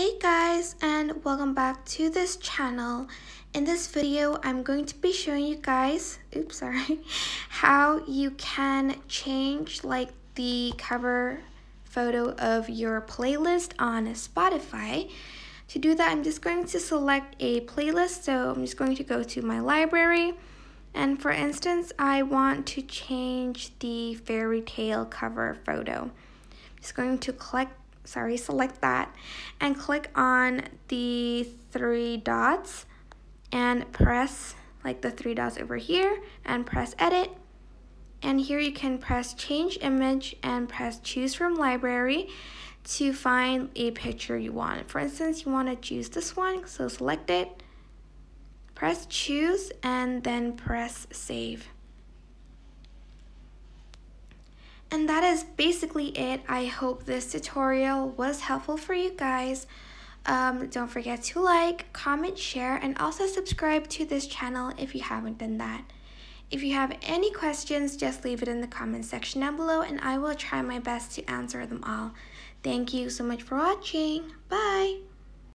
Hey guys, and welcome back to this channel. In this video, I'm going to be showing you guys, how you can change the cover photo of your playlist on Spotify. To do that, I'm just going to select a playlist. So I'm just going to go to my library. And for instance, I want to change the fairy tale cover photo. I'm just going to select that and click on the three dots and press the three dots over here and press edit. And here you can press change image and press choose from library to find a picture you want. For instance, you want to choose this one, so select it, press choose, and then press save. And that is basically it. I hope this tutorial was helpful for you guys. Don't forget to like, comment, share, and also subscribe to this channel if you haven't done that. If you have any questions, just leave it in the comment section down below and I will try my best to answer them all. Thank you so much for watching. Bye!